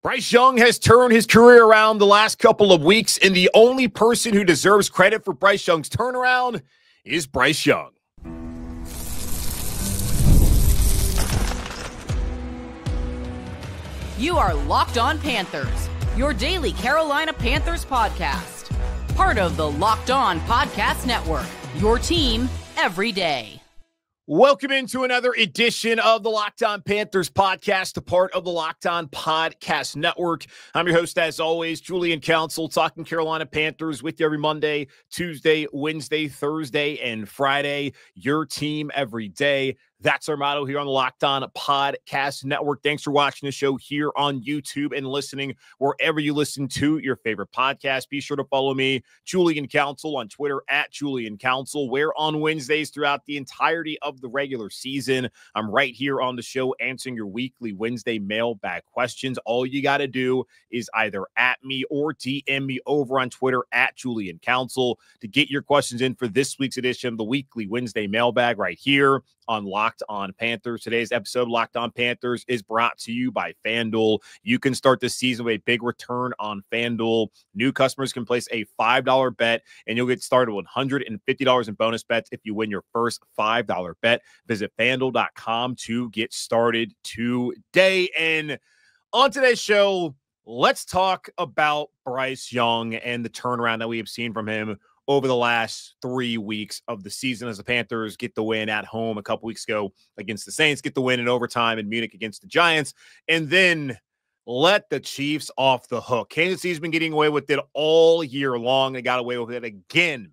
Bryce Young has turned his career around the last couple of weeks, and the only person who deserves credit for Bryce Young's turnaround is Bryce Young. You are Locked On Panthers, your daily Carolina Panthers podcast. Part of the Locked On Podcast Network, your team every day. Welcome into another edition of the Locked On Panthers podcast, a part of the Locked On Podcast Network. I'm your host, as always, Julian Council, talking Carolina Panthers with you every Monday, Tuesday, Wednesday, Thursday, and Friday. Your team every day. That's our motto here on the Locked On Podcast Network. Thanks for watching the show here on YouTube and listening wherever you listen to your favorite podcast. Be sure to follow me, Julian Council, on Twitter at Julian Council, where on Wednesdays throughout the entirety of the regular season, I'm right here on the show answering your weekly Wednesday mailbag questions. All you got to do is either at me or DM me over on Twitter at Julian Council to get your questions in for this week's edition of the weekly Wednesday mailbag right here on Locked On Panthers. Today's episode of Locked On Panthers is brought to you by FanDuel. You can start the season with a big return on FanDuel. New customers can place a $5 bet, and you'll get started with $150 in bonus bets if you win your first $5 bet. Visit FanDuel.com to get started today. And on today's show, let's talk about Bryce Young and the turnaround that we have seen from him over the last 3 weeks of the season as the Panthers get the win at home a couple weeks ago against the Saints, get the win in overtime in Munich against the Giants, and then let the Chiefs off the hook. Kansas City's been getting away with it all year long. They got away with it again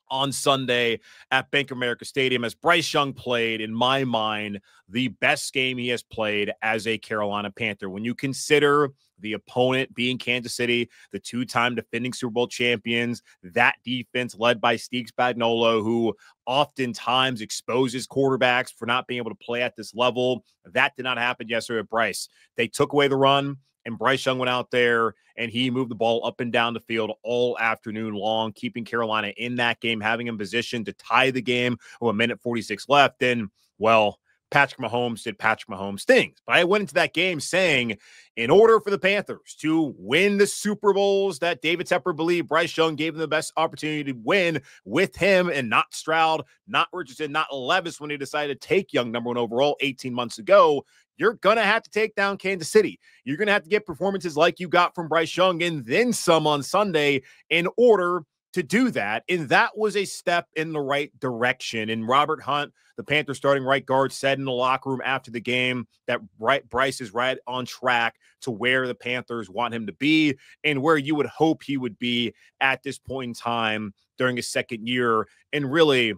on Sunday at Bank of America Stadium as Bryce Young played, in my mind, the best game he has played as a Carolina Panther. When you consider the opponent being Kansas City, the two-time defending Super Bowl champions, that defense led by Steve Spagnuolo, who oftentimes exposes quarterbacks for not being able to play at this level. That did not happen yesterday with Bryce. They took away the run, and Bryce Young went out there and he moved the ball up and down the field all afternoon long, keeping Carolina in that game, having him positioned to tie the game with 1:46 left. And, well, Patrick Mahomes did Patrick Mahomes things. But I went into that game saying, in order for the Panthers to win the Super Bowls that David Tepper believed Bryce Young gave them the best opportunity to win with him and not Stroud, not Richardson, not Levis when he decided to take Young number 1 overall 18 months ago, you're going to have to take down Kansas City. You're going to have to get performances like you got from Bryce Young and then some on Sunday in order to do that. And that was a step in the right direction. And Robert Hunt, the Panthers starting right guard, said in the locker room after the game that Bryce is right on track to where the Panthers want him to be and where you would hope he would be at this point in time during his second year. And really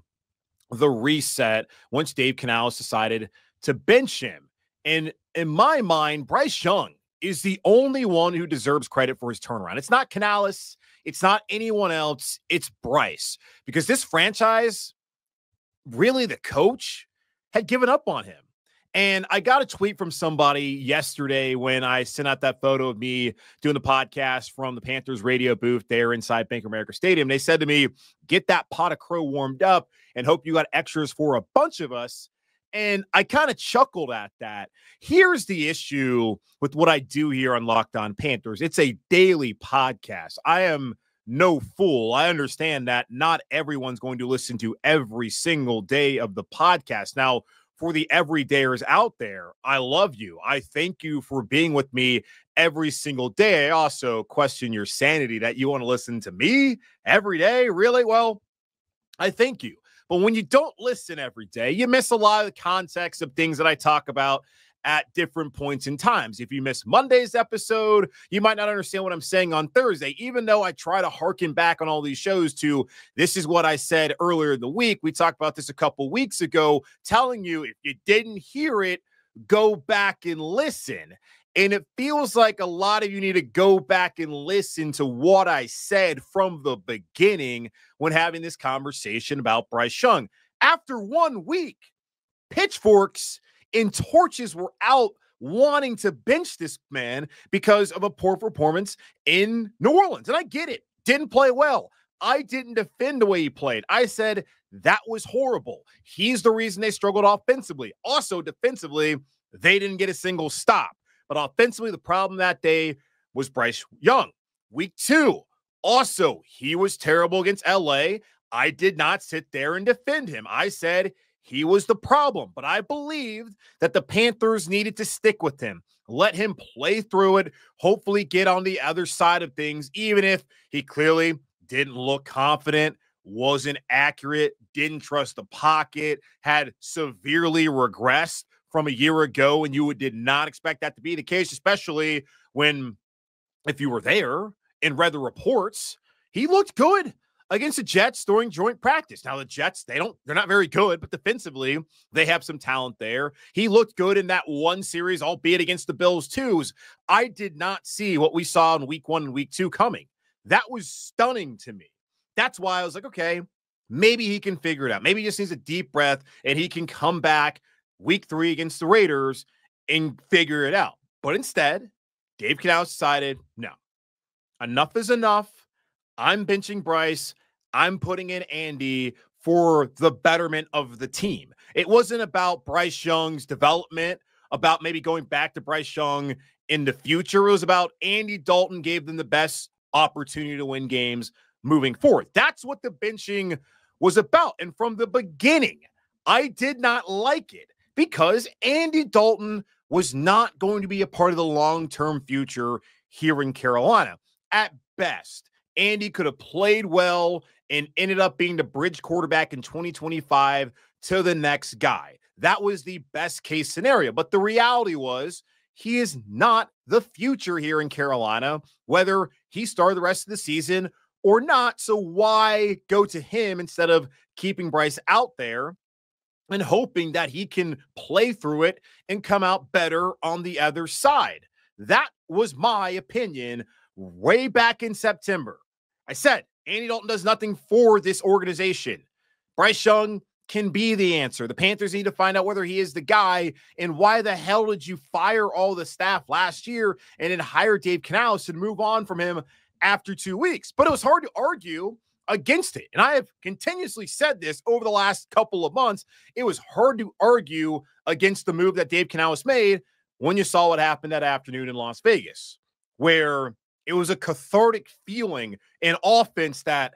the reset once Dave Canales decided to bench him. And in my mind, Bryce Young is the only one who deserves credit for his turnaround. It's not Canales. It's not anyone else. It's Bryce. Because this franchise, really the coach, had given up on him. And I got a tweet from somebody yesterday when I sent out that photo of me doing the podcast from the Panthers radio booth there inside Bank of America Stadium. They said to me, get that pot of crow warmed up and hope you got extras for a bunch of us. And I kind of chuckled at that. Here's the issue with what I do here on Locked On Panthers. It's a daily podcast. I am no fool. I understand that not everyone's going to listen to every single day of the podcast. Now, for the everydayers out there, I love you. I thank you for being with me every single day. I also question your sanity that you want to listen to me every day. Really? Well, I thank you. But when you don't listen every day, you miss a lot of the context of things that I talk about at different points in times. If you miss Monday's episode, you might not understand what I'm saying on Thursday, even though I try to harken back on all these shows to this is what I said earlier in the week. We talked about this a couple weeks ago, telling you if you didn't hear it, go back and listen. And it feels like a lot of you need to go back and listen to what I said from the beginning when having this conversation about Bryce Young. After 1 week, pitchforks and torches were out wanting to bench this man because of a poor performance in New Orleans. And I get it. Didn't play well. I didn't defend the way he played. I said that was horrible. He's the reason they struggled offensively. Also, defensively, they didn't get a single stop. But offensively, the problem that day was Bryce Young. Week 2, also, he was terrible against LA. I did not sit there and defend him. I said he was the problem, but I believed that the Panthers needed to stick with him, let him play through it, hopefully get on the other side of things, even if he clearly didn't look confident, wasn't accurate, didn't trust the pocket, had severely regressed from a year ago, and you did not expect that to be the case, especially when, if you were there and read the reports, he looked good against the Jets during joint practice. Now, the Jets, they're not very good, but defensively, they have some talent there. He looked good in that one series, albeit against the Bills too. I did not see what we saw in week 1 and week 2 coming. That was stunning to me. That's why I was like, okay, maybe he can figure it out. Maybe he just needs a deep breath and he can come back week 3 against the Raiders and figure it out. But instead, Dave Canales decided, no, enough is enough. I'm benching Bryce. I'm putting in Andy for the betterment of the team. It wasn't about Bryce Young's development, about maybe going back to Bryce Young in the future. It was about Andy Dalton gave them the best opportunity to win games moving forward. That's what the benching was about. And from the beginning, I did not like it because Andy Dalton was not going to be a part of the long-term future here in Carolina. At best, Andy could have played well and ended up being the bridge quarterback in 2025 to the next guy. That was the best case scenario. But the reality was he is not the future here in Carolina, whether he started the rest of the season or not. So why go to him instead of keeping Bryce out there and hoping that he can play through it and come out better on the other side? That was my opinion way back in September. I said, Andy Dalton does nothing for this organization. Bryce Young can be the answer. The Panthers need to find out whether he is the guy, and why the hell did you fire all the staff last year and then hire Dave Canales and move on from him after 2 weeks? But it was hard to argue against it. And I have continuously said this over the last couple of months. It was hard to argue against the move that Dave Canales made when you saw what happened that afternoon in Las Vegas, where it was a cathartic feeling, an offense that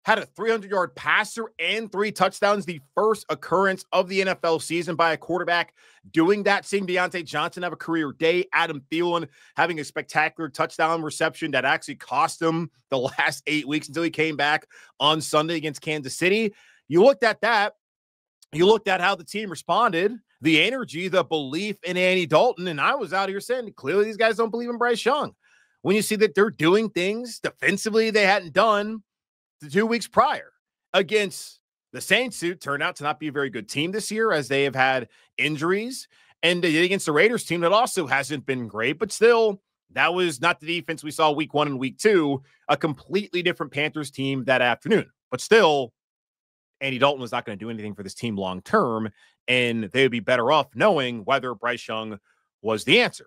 had a 300-yard passer and 3 touchdowns, the first occurrence of the NFL season by a quarterback doing that, seeing Deontay Johnson have a career day, Adam Thielen having a spectacular touchdown reception that actually cost him the last 8 weeks until he came back on Sunday against Kansas City. You looked at that. You looked at how the team responded, the energy, the belief in Andy Dalton, and I was out here saying, clearly these guys don't believe in Bryce Young. When you see that they're doing things defensively they hadn't done the 2 weeks prior against the Saints, who turned out to not be a very good team this year as they have had injuries, and against the Raiders team that also hasn't been great, but still, that was not the defense we saw week 1 and week 2, a completely different Panthers team that afternoon. But still, Andy Dalton was not going to do anything for this team long-term, and they would be better off knowing whether Bryce Young was the answer.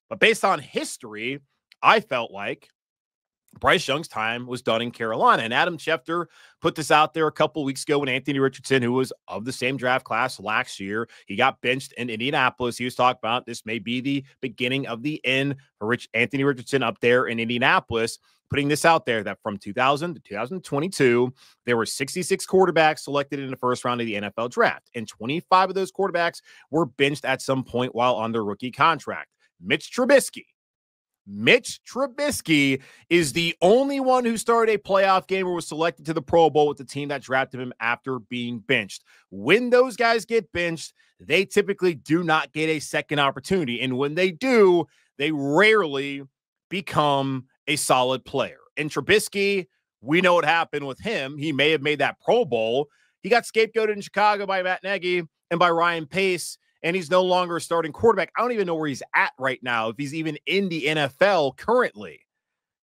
But based on history, I felt like Bryce Young's time was done in Carolina. And Adam Schefter put this out there a couple weeks ago when Anthony Richardson, who was of the same draft class last year, he got benched in Indianapolis. He was talking about this may be the beginning of the end for Anthony Richardson up there in Indianapolis, putting this out there that from 2000 to 2022, there were 66 quarterbacks selected in the first round of the NFL draft. And 25 of those quarterbacks were benched at some point while on their rookie contract. Mitch Trubisky is the only one who started a playoff game or was selected to the Pro Bowl with the team that drafted him after being benched. When those guys get benched, they typically do not get a second opportunity. And when they do, they rarely become a solid player. And Trubisky, we know what happened with him. He may have made that Pro Bowl. He got scapegoated in Chicago by Matt Nagy and by Ryan Pace, and he's no longer a starting quarterback. I don't even know where he's at right now, if he's even in the NFL currently.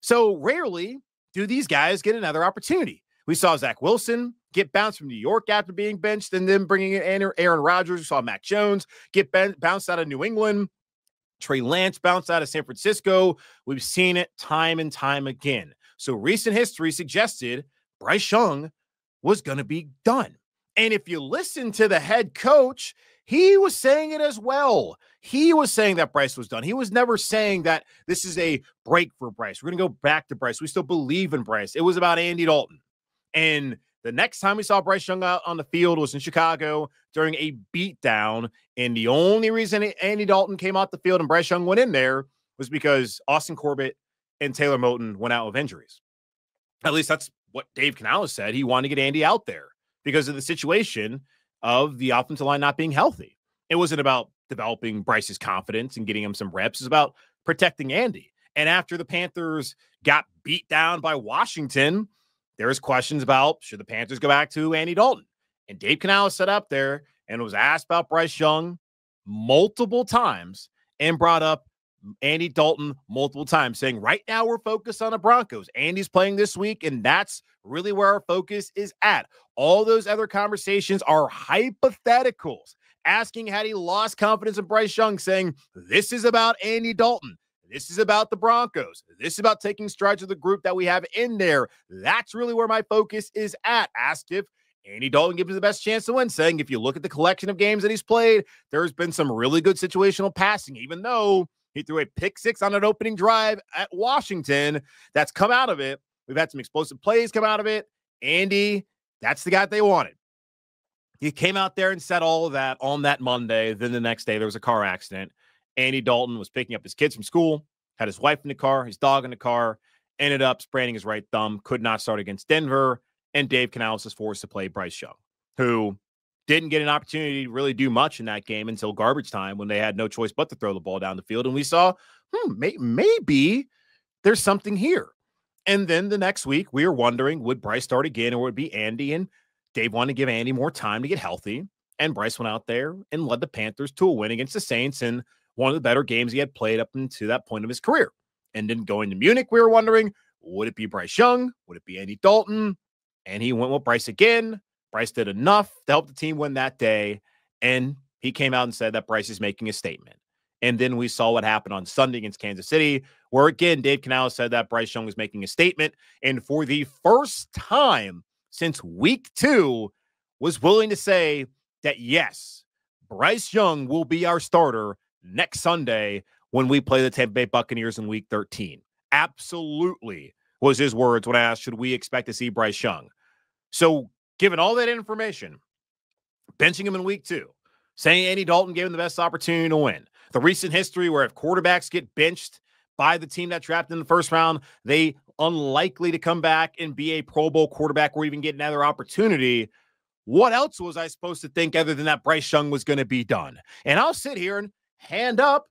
So rarely do these guys get another opportunity. We saw Zach Wilson get bounced from New York after being benched and then bringing in Aaron Rodgers. We saw Mac Jones get bounced out of New England. Trey Lance bounced out of San Francisco. We've seen it time and time again. So recent history suggested Bryce Young was going to be done. And if you listen to the head coach, he was saying it as well. He was saying that Bryce was done. He was never saying that this is a break for Bryce. We're going to go back to Bryce. We still believe in Bryce. It was about Andy Dalton. And the next time we saw Bryce Young out on the field was in Chicago during a beatdown. And the only reason Andy Dalton came out the field and Bryce Young went in there was because Austin Corbett and Taylor Moton went out with injuries. At least that's what Dave Canales said. He wanted to get Andy out there because of the situation of the offensive line not being healthy. It wasn't about developing Bryce's confidence and getting him some reps. It's about protecting Andy. And after the Panthers got beat down by Washington, there was questions about, should the Panthers go back to Andy Dalton? And Dave Canales sat up there and was asked about Bryce Young multiple times and brought up Andy Dalton multiple times, saying right now we're focused on the Broncos. Andy's playing this week, and that's really where our focus is at. All those other conversations are hypotheticals, asking had he lost confidence in Bryce Young, saying this is about Andy Dalton. This is about the Broncos. This is about taking strides of the group that we have in there. That's really where my focus is at. Asked if Andy Dalton gives him the best chance to win, saying if you look at the collection of games that he's played, there's been some really good situational passing, even though he threw a pick six on an opening drive at Washington. That's come out of it. We've had some explosive plays come out of it. Andy, that's the guy that they wanted. He came out there and said all of that on that Monday. Then the next day, there was a car accident. Andy Dalton was picking up his kids from school, had his wife in the car, his dog in the car, ended up spraining his right thumb, could not start against Denver, and Dave Canales was forced to play Bryce Young, who didn't get an opportunity to really do much in that game until garbage time when they had no choice but to throw the ball down the field. And we saw, maybe there's something here. And then the next week, we were wondering, would Bryce start again or would it be Andy? And Dave wanted to give Andy more time to get healthy. And Bryce went out there and led the Panthers to a win against the Saints in one of the better games he had played up until that point of his career. And then going to Munich, we were wondering, would it be Bryce Young? Would it be Andy Dalton? And he went with Bryce again. Bryce did enough to help the team win that day. And he came out and said that Bryce is making a statement. And then we saw what happened on Sunday against Kansas City, where again, Dave Canales said that Bryce Young was making a statement. And for the first time since week 2, was willing to say that, yes, Bryce Young will be our starter next Sunday when we play the Tampa Bay Buccaneers in week 13. Absolutely was his words when I asked, should we expect to see Bryce Young? So given all that information, benching him in week 2, saying Andy Dalton gave him the best opportunity to win, the recent history where if quarterbacks get benched by the team that drafted in the first round, they unlikely to come back and be a Pro Bowl quarterback or even get another opportunity. What else was I supposed to think other than that Bryce Young was going to be done? And I'll sit here and hand up,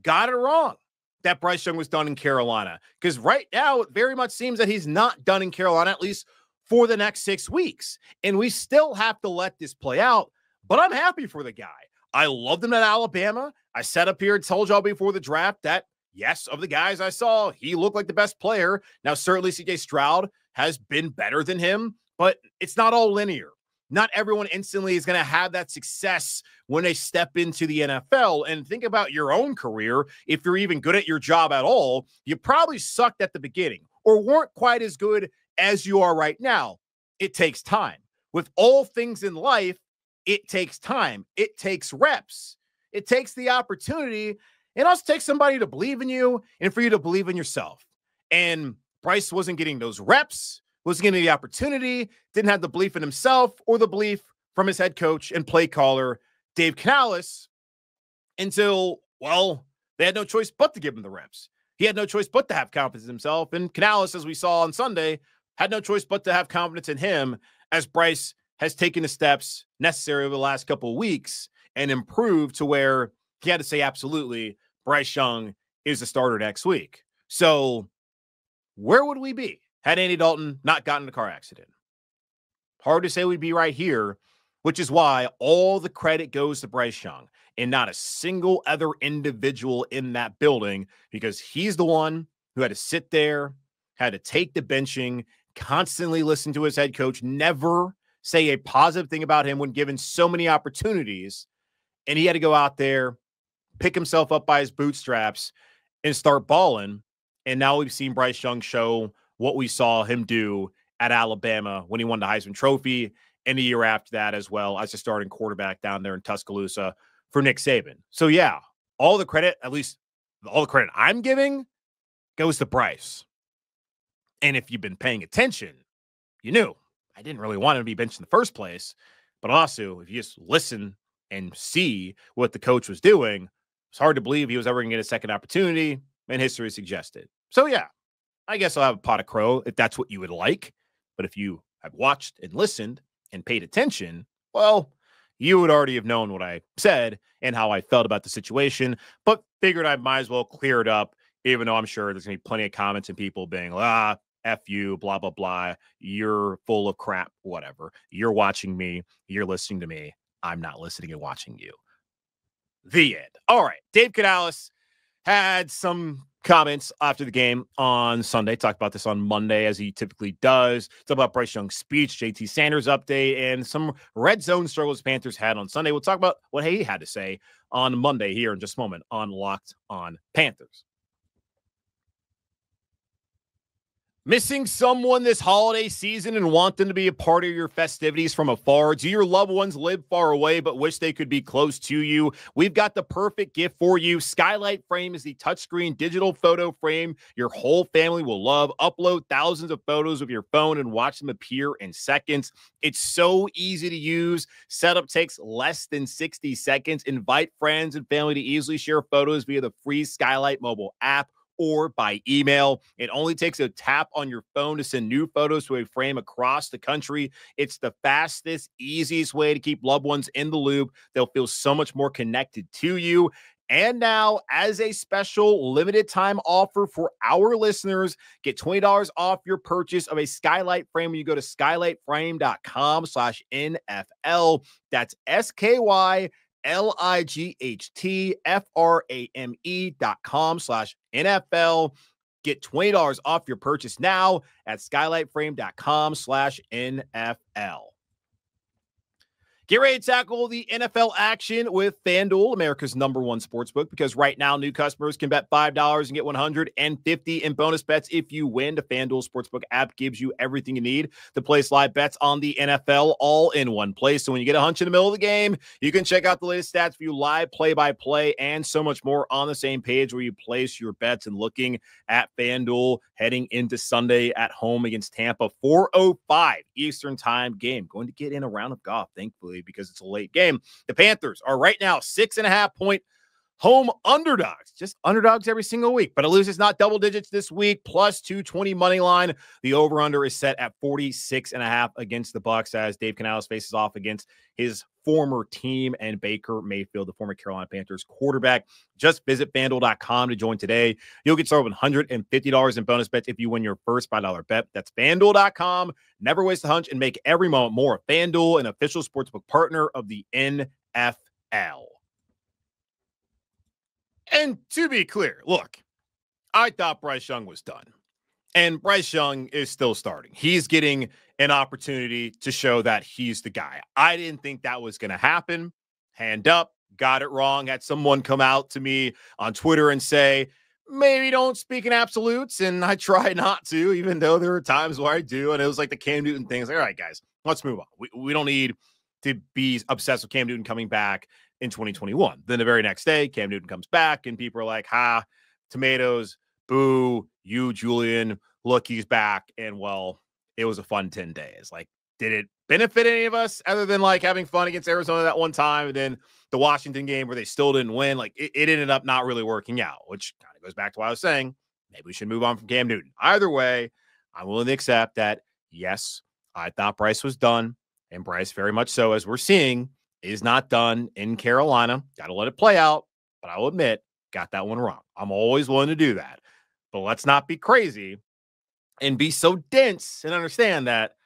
got it wrong that Bryce Young was done in Carolina. Because right now, it very much seems that he's not done in Carolina, at least for the next 6 weeks. And we still have to let this play out, but I'm happy for the guy. I loved him at Alabama. I sat up here and told y'all before the draft that, yes, of the guys I saw, he looked like the best player. Now, certainly CJ Stroud has been better than him, but it's not all linear. Not everyone instantly is going to have that success when they step into the NFL. And think about your own career. If you're even good at your job at all, you probably sucked at the beginning or weren't quite as good as you are right now. It takes time. With all things in life, it takes time. It takes reps. It takes the opportunity. It also takes somebody to believe in you and for you to believe in yourself. And Bryce wasn't getting those reps, wasn't getting the opportunity, didn't have the belief in himself or the belief from his head coach and play caller, Dave Canales, until, well, they had no choice but to give him the reps. He had no choice but to have confidence in himself. And Canales, as we saw on Sunday, had no choice but to have confidence in him as Bryce has taken the steps necessary over the last couple of weeks and improved to where he had to say, absolutely, Bryce Young is the starter next week. So where would we be had Andy Dalton not gotten in a car accident? Hard to say we'd be right here, which is why all the credit goes to Bryce Young and not a single other individual in that building, because he's the one who had to sit there, had to take the benching, constantly listen to his head coach, never say a positive thing about him when given so many opportunities. And he had to go out there, pick himself up by his bootstraps and start balling. And now we've seen Bryce Young show what we saw him do at Alabama when he won the Heisman Trophy and the year after that as well as a starting quarterback down there in Tuscaloosa for Nick Saban. So, yeah, all the credit, at least all the credit I'm giving, goes to Bryce. And if you've been paying attention, you knew I didn't really want him to be benched in the first place. But also, if you just listen and see what the coach was doing, it's hard to believe he was ever going to get a second opportunity, and history suggested. So, yeah, I guess I'll have a pot of crow if that's what you would like. But if you have watched and listened and paid attention, well, you would already have known what I said and how I felt about the situation, but figured I might as well clear it up, even though I'm sure there's going to be plenty of comments and people being like, F you, blah, blah, blah. You're full of crap, whatever. You're watching me. You're listening to me. I'm not listening and watching you. The end. All right. Dave Canales had some comments after the game on Sunday. Talked about this on Monday, as he typically does. Talk about Bryce Young's speech, JT Sanders update, and some red zone struggles Panthers had on Sunday. We'll talk about what he had to say on Monday here in just a moment on Locked on Panthers. Missing someone this holiday season and want them to be a part of your festivities from afar? Do your loved ones live far away but wish they could be close to you? We've got the perfect gift for you. Skylight Frame is the touchscreen digital photo frame your whole family will love. Upload thousands of photos with your phone and watch them appear in seconds. It's so easy to use. Setup takes less than 60 seconds. Invite friends and family to easily share photos via the free Skylight mobile app or by email. It only takes a tap on your phone to send new photos to a frame across the country. It's the fastest, easiest way to keep loved ones in the loop. They'll feel so much more connected to you. And now, as a special limited time offer for our listeners, get $20 off your purchase of a Skylight Frame when you go to skylightframe.com/NFL. That's SKYLIGHTFRAME.com/NFL. Get $20 off your purchase now at skylightframe.com/NFL. Get ready to tackle the NFL action with FanDuel, America's #1 sportsbook, because right now new customers can bet $5 and get $150 in bonus bets if you win. The FanDuel Sportsbook app gives you everything you need to place live bets on the NFL all in one place. So when you get a hunch in the middle of the game, you can check out the latest stats, view live play-by-play, and so much more on the same page where you place your bets. And looking at FanDuel heading into Sunday at home against Tampa, 4:05 Eastern time game. Going to get in a round of golf, thankfully, because it's a late game. The Panthers are right now 6.5-point home underdogs, just underdogs every single week, but a lose is not double digits this week. Plus 220 money line. The over-under is set at 46.5 against the Bucs as Dave Canales faces off against his former team and Baker Mayfield, the former Carolina Panthers quarterback. Just visit FanDuel.com to join today. You'll get started with $150 in bonus bets if you win your first $5 bet. That's FanDuel.com. Never waste a hunch and make every moment more. FanDuel, an official sportsbook partner of the NFL. And to be clear, look, I thought Bryce Young was done. And Bryce Young is still starting. He's getting an opportunity to show that he's the guy. I didn't think that was going to happen. Hand up, got it wrong. Had someone come out to me on Twitter and say, maybe don't speak in absolutes. And I try not to, even though there are times where I do. And it was like the Cam Newton thing. It's like, all right, guys, let's move on. We don't need to be obsessed with Cam Newton coming back in 2021. Then the very next day, Cam Newton comes back and people are like, tomatoes, boo, you, Julian, look, he's back. And well, it was a fun 10 days. Like, did it benefit any of us other than like having fun against Arizona that one time? And then the Washington game where they still didn't win, like it ended up not really working out, which kind of goes back to what I was saying. Maybe we should move on from Cam Newton. Either way, I'm willing to accept that, yes, I thought Bryce was done. And Bryce, very much so, as we're seeing, is not done in Carolina. Got to let it play out. But I will admit, got that one wrong. I'm always willing to do that. But let's not be crazy and be so dense and understand that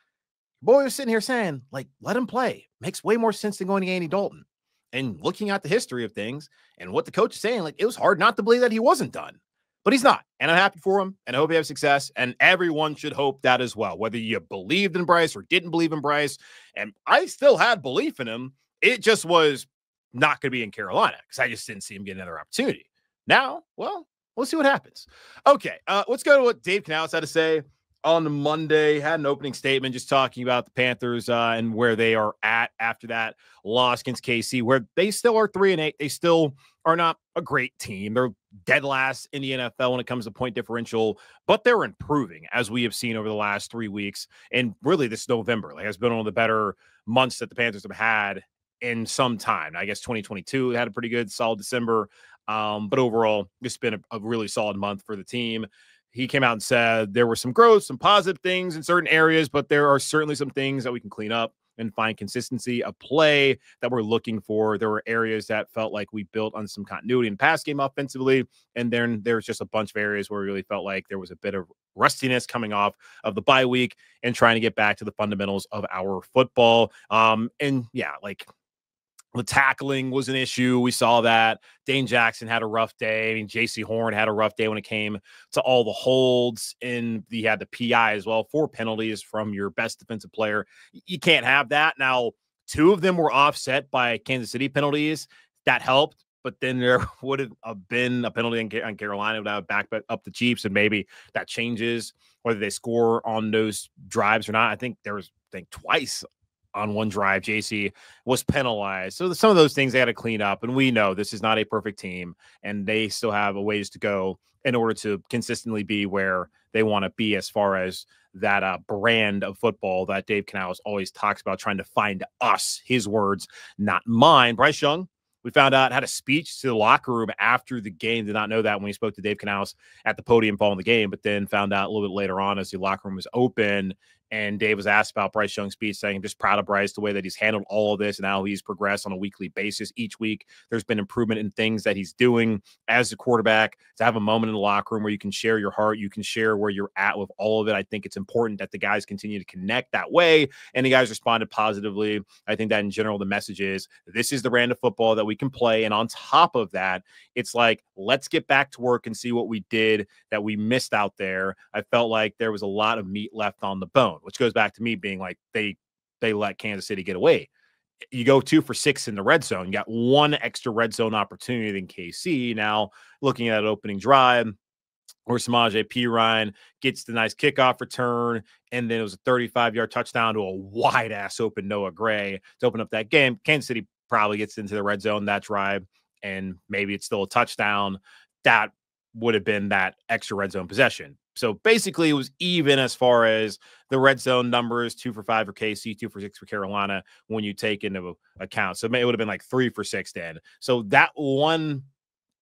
boy was sitting here saying, like, let him play. Makes way more sense than going to Andy Dalton. And looking at the history of things and what the coach is saying, like, it was hard not to believe that he wasn't done. But he's not. And I'm happy for him. And I hope he has success. And everyone should hope that as well, whether you believed in Bryce or didn't believe in Bryce. And I still had belief in him. It just was not going to be in Carolina because I just didn't see him get another opportunity. Now, well, we'll see what happens. Okay, let's go to what Dave Canales had to say on Monday, had an opening statement just talking about the Panthers and where they are at after that loss against KC, where they still are 3-8. They still are not a great team. They're dead last in the NFL when it comes to point differential, but they're improving, as we have seen over the last 3 weeks. And really, this November has been one of the better months that the Panthers have had in some time. I guess 2022 had a pretty good, solid December. But overall, it's been a really solid month for the team. He came out and said there were some growth, some positive things in certain areas, but there are certainly some things that we can clean up and find consistency of play that we're looking for. There were areas that felt like we built on some continuity in pass game offensively. And then there's just a bunch of areas where we really felt like there was a bit of rustiness coming off of the bye week and trying to get back to the fundamentals of our football. And yeah, like, the tackling was an issue. We saw that. Dane Jackson had a rough day. I mean, J.C. Horn had a rough day when it came to all the holds, and he had the PI as well. 4 penalties from your best defensive player. You can't have that. Now, 2 of them were offset by Kansas City penalties. That helped, but then there would have been a penalty on Carolina that would back up the Chiefs, and maybe that changes whether they score on those drives or not. I think there was, twice on one drive, JC was penalized. So some of those things they had to clean up. And we know this is not a perfect team, and they still have a ways to go in order to consistently be where they want to be as far as that brand of football that Dave Canales always talks about, trying to find us, his words, not mine. Bryce Young, we found out, had a speech to the locker room after the game. Did not know that when he spoke to Dave Canales at the podium following the game, but then found out a little bit later on as the locker room was open. And Dave was asked about Bryce Young's speech, saying, I'm just proud of Bryce, the way that he's handled all of this and how he's progressed on a weekly basis. Each week, there's been improvement in things that he's doing as a quarterback. To have a moment in the locker room where you can share your heart, you can share where you're at with all of it. I think it's important that the guys continue to connect that way. And the guys responded positively. I think that in general, the message is this is the brand of football that we can play. And on top of that, it's like, let's get back to work and see what we did that we missed out there. I felt like there was a lot of meat left on the bone, which goes back to me being like, they let Kansas City get away. You go 2 for 6 in the red zone. You got 1 extra red zone opportunity than KC. Now, looking at opening drive, where Samaje Perine gets the nice kickoff return, and then it was a 35-yard touchdown to a wide-ass open Noah Gray to open up that game. Kansas City probably gets into the red zone that drive, and maybe it's still a touchdown. That would have been that extra red zone possession. So basically, it was even as far as the red zone numbers: 2 for 5 for KC, 2 for 6 for Carolina, when you take into account. So it would have been like 3 for 6 then. So that one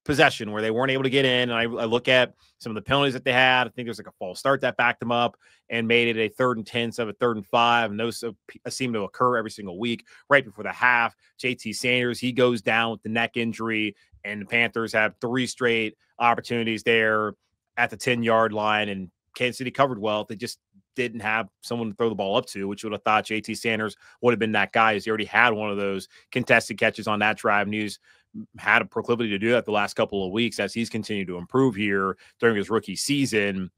possession where they weren't able to get in, and I look at some of the penalties that they had. I think there's like a false start that backed them up and made it a 3rd and 10 instead of a 3rd and 5. And those seem to occur every single week. Right before the half, JT Sanders, he goes down with the neck injury, and the Panthers have 3 straight opportunities there at the 10-yard line, and Kansas City covered well. They just didn't have someone to throw the ball up to, which would have thought JT Sanders would have been that guy, as he already had one of those contested catches on that drive. And he's had a proclivity to do that the last couple of weeks as he's continued to improve here during his rookie season.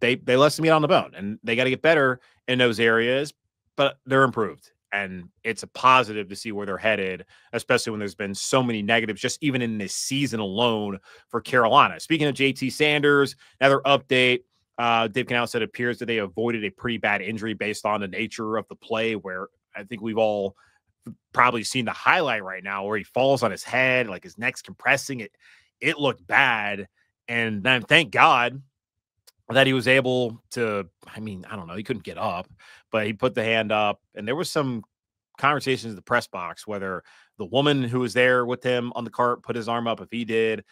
They left some meat on the bone, and they got to get better in those areas, but they're improved. And it's a positive to see where they're headed, especially when there's been so many negatives just even in this season alone for Carolina. Speaking of JT Sanders, another update. Dave Canales said it appears that they avoided a pretty bad injury based on the nature of the play, where I think we've all probably seen the highlight right now where he falls on his head, like his neck's compressing. It looked bad. And then thank God that he was able to, I don't know, he couldn't get up, but he put the hand up, and there was some conversations in the press box, whether the woman who was there with him on the cart put his arm up. If he did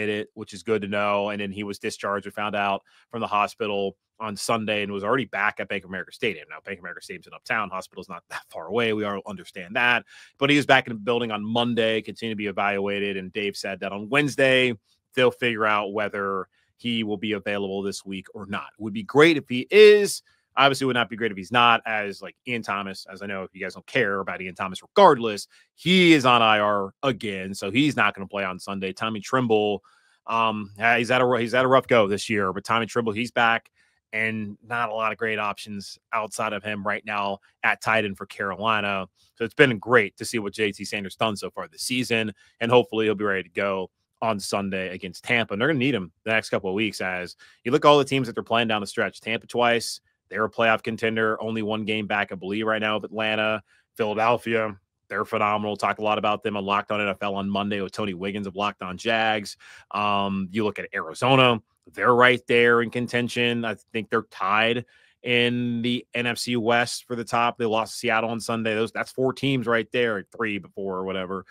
it, which is good to know. And then he was discharged. We found out from the hospital on Sunday and was already back at Bank of America Stadium. Now, Bank of America Stadium's in Uptown. Hospital's not that far away. We all understand that. But he was back in the building on Monday, continue to be evaluated. And Dave said that on Wednesday, they'll figure out whether he will be available this week or not. It would be great if he is. Obviously, it would not be great if he's not, as like Ian Thomas, as I know if you guys don't care about Ian Thomas, regardless, he is on IR again, so he's not going to play on Sunday. Tommy Tremble, he's had a rough go this year, but Tommy Tremble, he's back, and not a lot of great options outside of him right now at tight end for Carolina. So it's been great to see what JT Sanders done so far this season, and hopefully he'll be ready to go on Sunday against Tampa. And they're going to need him the next couple of weeks. As you look at all the teams that they're playing down the stretch, Tampa twice, they're a playoff contender, only one game back, I believe, right now of Atlanta. Philadelphia, they're phenomenal. Talk a lot about them on Locked On NFL on Monday with Tony Wiggins of Locked On Jags. You look at Arizona, they're right there in contention. I think they're tied in the NFC West for the top. They lost to Seattle on Sunday. That's 4 teams right there, 3 before or whatever,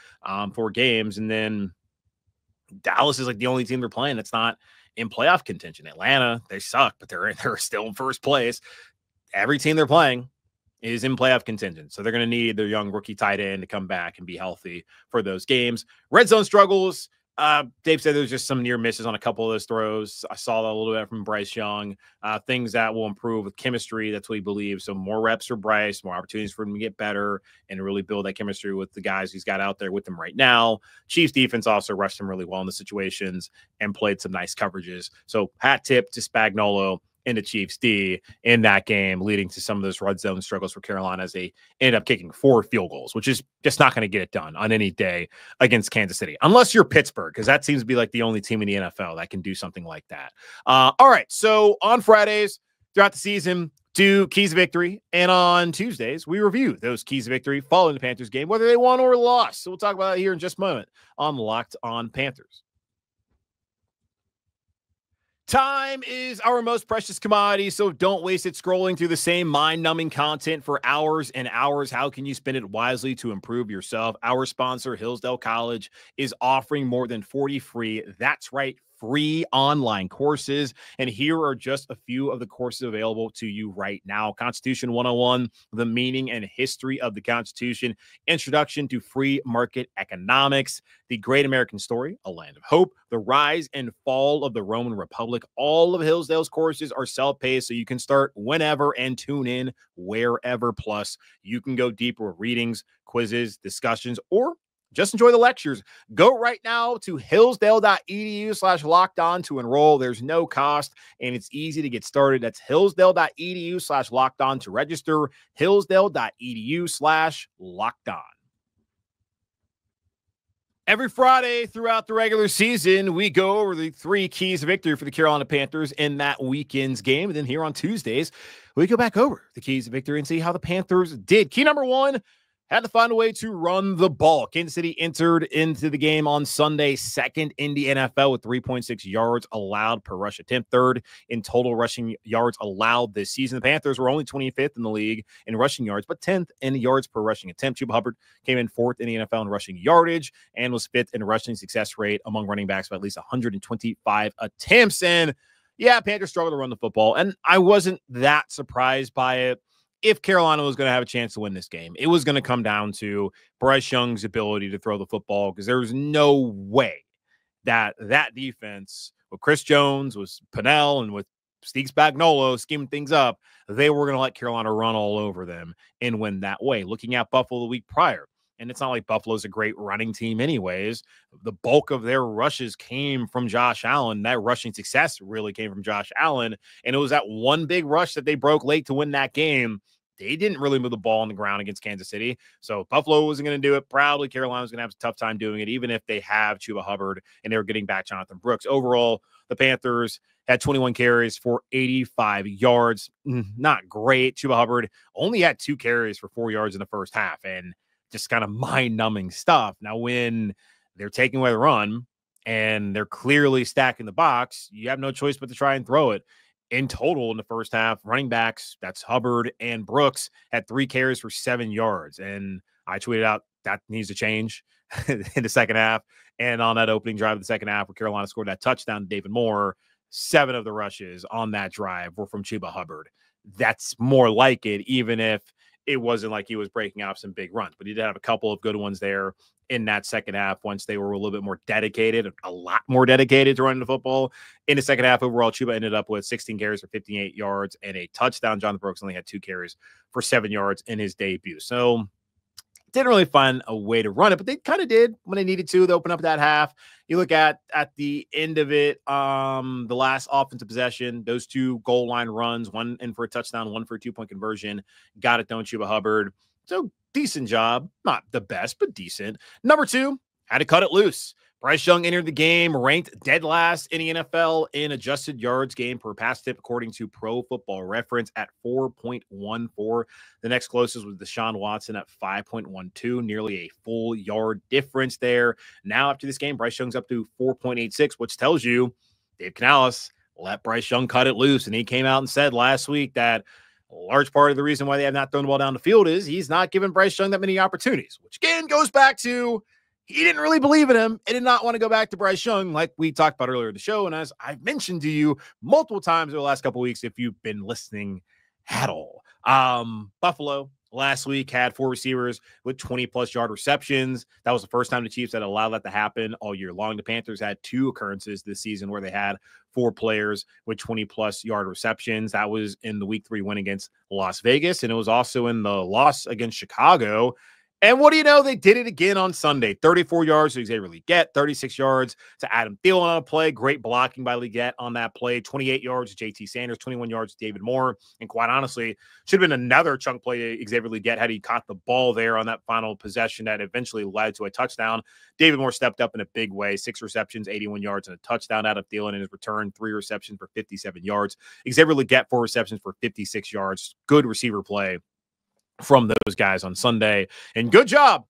4 games. And then Dallas is like the only team they're playing that's not in playoff contention. Atlanta, they suck, but they're still in first place. Every team they're playing is in playoff contention. So they're going to need their young rookie tight end to come back and be healthy for those games. Red zone struggles. Dave said there's just some near misses on a couple of those throws. I saw that a little bit from Bryce Young. Things that will improve with chemistry. That's what he believes. So more reps for Bryce, more opportunities for him to get better and really build that chemistry with the guys he's got out there with him right now. Chiefs defense also rushed him really well in the situations and played some nice coverages. So hat tip to Spagnuolo in the Chiefs D in that game, leading to some of those red zone struggles for Carolina as they ended up kicking 4 field goals, which is just not going to get it done on any day against Kansas City, unless you're Pittsburgh, because that seems to be like the only team in the NFL that can do something like that. All right, so on Fridays throughout the season, do keys of victory, and on Tuesdays, we review those keys of victory following the Panthers game, whether they won or lost. So we'll talk about that here in just a moment on Locked On Panthers. Time is our most precious commodity, so don't waste it scrolling through the same mind-numbing content for hours and hours. How can you spend it wisely to improve yourself? Our sponsor, Hillsdale College, is offering more than 40 free, that's right, free online courses. And here are just a few of the courses available to you right now. Constitution 101, the meaning and history of the Constitution, Introduction to Free Market Economics, The Great American Story, A Land of Hope, The Rise and Fall of the Roman Republic. All of Hillsdale's courses are self-paced, so you can start whenever and tune in wherever. Plus, you can go deeper with readings, quizzes, discussions, or just enjoy the lectures. Go right now to hillsdale.edu/lockedon to enroll. There's no cost, and it's easy to get started. That's hillsdale.edu/lockedon to register. hillsdale.edu/lockedon. Every Friday throughout the regular season, we go over the 3 keys of victory for the Carolina Panthers in that weekend's game. And then here on Tuesdays, we go back over the keys of victory and see how the Panthers did. Key number 1, had to find a way to run the ball. Kansas City entered into the game on Sunday, 2nd in the NFL with 3.6 yards allowed per rush attempt, 3rd in total rushing yards allowed this season. The Panthers were only 25th in the league in rushing yards, but 10th in yards per rushing attempt. Chuba Hubbard came in 4th in the NFL in rushing yardage and was 5th in rushing success rate among running backs by at least 125 attempts. And yeah, Panthers struggled to run the football, and I wasn't that surprised by it. If Carolina was going to have a chance to win this game, it was going to come down to Bryce Young's ability to throw the football, because there was no way that defense with Chris Jones, with Pennell, and with Steve Spagnuolo scheming things up, they were going to let Carolina run all over them and win that way. Looking at Buffalo the week prior, and it's not like Buffalo's a great running team anyways. The bulk of their rushes came from Josh Allen. That rushing success really came from Josh Allen. And it was that one big rush that they broke late to win that game. They didn't really move the ball on the ground against Kansas City. So Buffalo wasn't going to do it. Probably Carolina was going to have a tough time doing it, even if they have Chuba Hubbard and they were getting back Jonathan Brooks. Overall, the Panthers had 21 carries for 85 yards. Not great. Chuba Hubbard only had 2 carries for 4 yards in the first half. And just kind of mind-numbing stuff. Now, when they're taking away the run and they're clearly stacking the box, you have no choice but to try and throw it. In total, in the first half, running backs, that's Hubbard and Brooks, had 3 carries for 7 yards. And I tweeted out that needs to change in the second half. And on that opening drive of the second half, where Carolina scored that touchdown to David Moore, 7 of the rushes on that drive were from Chuba Hubbard. That's more like it, even if it wasn't like he was breaking off some big runs, but he did have a couple of good ones there in that second half once they were a little bit more dedicated, a lot more dedicated to running the football. In the second half, overall, Chuba ended up with 16 carries for 58 yards and a touchdown. Jonathan Brooks only had 2 carries for 7 yards in his debut. So didn't really find a way to run it, but they kind of did when they needed to. They opened up that half. You look at the end of it, the last offensive possession, those 2 goal line runs, one in for a touchdown, one for a 2-point conversion, got it done, Chuba Hubbard. So decent job. Not the best, but decent. Number 2, had to cut it loose. Bryce Young entered the game ranked dead last in the NFL in adjusted yards gained per pass tip, according to Pro Football Reference, at 4.14. The next closest was Deshaun Watson at 5.12, nearly a full yard difference there. Now, after this game, Bryce Young's up to 4.86, which tells you Dave Canales let Bryce Young cut it loose. And he came out and said last week that a large part of the reason why they have not thrown the ball down the field is he's not giving Bryce Young that many opportunities, which again goes back to he didn't really believe in him and did not want to go back to Bryce Young like we talked about earlier in the show. And as I've mentioned to you multiple times over the last couple of weeks, if you've been listening at all, Buffalo last week had 4 receivers with 20-plus yard receptions. That was the first time the Chiefs had allowed that to happen all year long. The Panthers had 2 occurrences this season where they had 4 players with 20-plus yard receptions. That was in the Week 3 win against Las Vegas, and it was also in the loss against Chicago. And what do you know? They did it again on Sunday. 34 yards to Xavier Legette, 36 yards to Adam Thielen on a play. Great blocking by Legette on that play. 28 yards to JT Sanders, 21 yards to David Moore. And quite honestly, should have been another chunk play to Xavier Legette had he caught the ball there on that final possession that eventually led to a touchdown. David Moore stepped up in a big way. 6 receptions, 81 yards, and a touchdown out of Thielen in his return. 3 receptions for 57 yards. Xavier Legette, 4 receptions for 56 yards. Good receiver play from those guys on Sunday. And good job.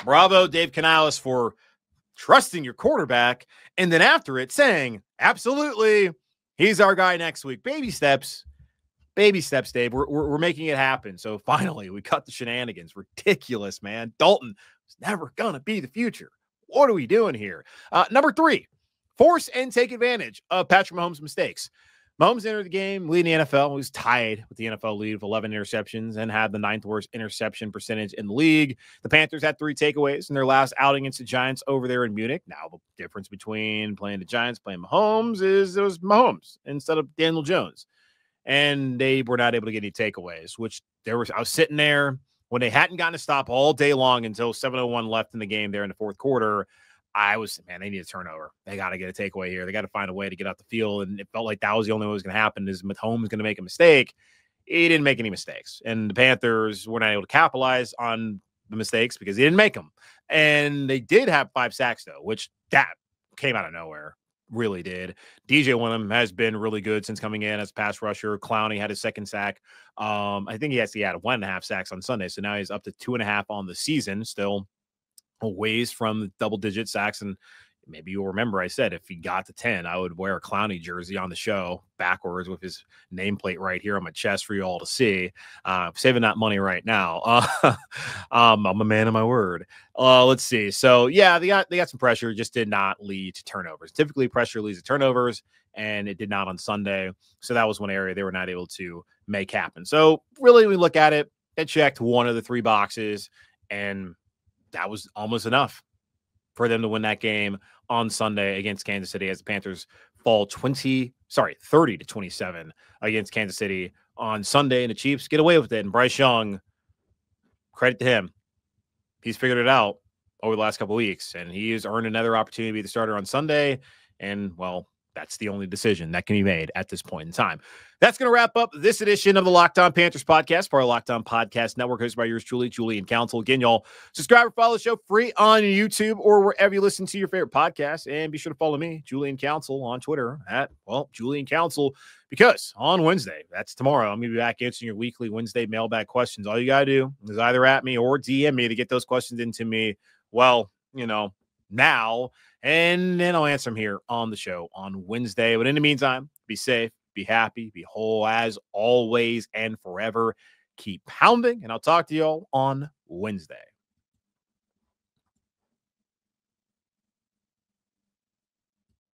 Bravo, Dave Canales, for trusting your quarterback. And then after it saying, absolutely, he's our guy next week. Baby steps, Dave. We're making it happen. So finally, we cut the shenanigans. Ridiculous, man. Dalton is never going to be the future. What are we doing here? Number 3, force and take advantage of Patrick Mahomes' mistakes. Mahomes entered the game leading the NFL. He was tied with the NFL lead of 11 interceptions and had the 9th worst interception percentage in the league. The Panthers had 3 takeaways in their last outing against the Giants over there in Munich. Now, the difference between playing the Giants, playing Mahomes, is it was Mahomes instead of Daniel Jones. And they were not able to get any takeaways, which I was sitting there when they hadn't gotten a stop all day long until 7:01 left in the game there in the 4th quarter. They need a turnover. They got to get a takeaway here. They got to find a way to get out the field. And it felt like that was the only way it was going to happen is Mahomes going to make a mistake. He didn't make any mistakes. And the Panthers were not able to capitalize on the mistakes because he didn't make them. And they did have 5 sacks, though, which that came out of nowhere. Really did. DJ Wonnum has been really good since coming in as pass rusher. Clowney had his 2nd sack. I think he had 1.5 sacks on Sunday. So now he's up to 2.5 on the season. Still a ways from the double-digit sacks, and maybe you'll remember I said if he got to 10, I would wear a Clowney jersey on the show backwards with his nameplate right here on my chest for you all to see. Saving that money right now. I'm a man of my word. Let's see. So yeah, they got some pressure, just did not lead to turnovers. Typically, pressure leads to turnovers, and it did not on Sunday. So that was one area they were not able to make happen. So really, we look at it. It checked one of the 3 boxes, and that was almost enough for them to win that game on Sunday against Kansas City as the Panthers fall 30-27 against Kansas City on Sunday, and the Chiefs get away with it. And Bryce Young, credit to him, he's figured it out over the last couple of weeks, and he has earned another opportunity to be the starter on Sunday. And, well, that's the only decision that can be made at this point in time. That's going to wrap up this edition of the Locked On Panthers podcast, part of Locked On Podcast Network, hosted by yours truly, Julian Council. Again, y'all, subscribe or follow the show free on YouTube or wherever you listen to your favorite podcast. And be sure to follow me, Julian Council, on Twitter at, Julian Council, because on Wednesday, that's tomorrow, I'm going to be back answering your weekly Wednesday mailbag questions. All you got to do is either at me or DM me to get those questions into me, now, and then I'll answer them here on the show on Wednesday. But in the meantime, be safe, be happy, be whole as always and forever. Keep pounding, and I'll talk to y'all on Wednesday.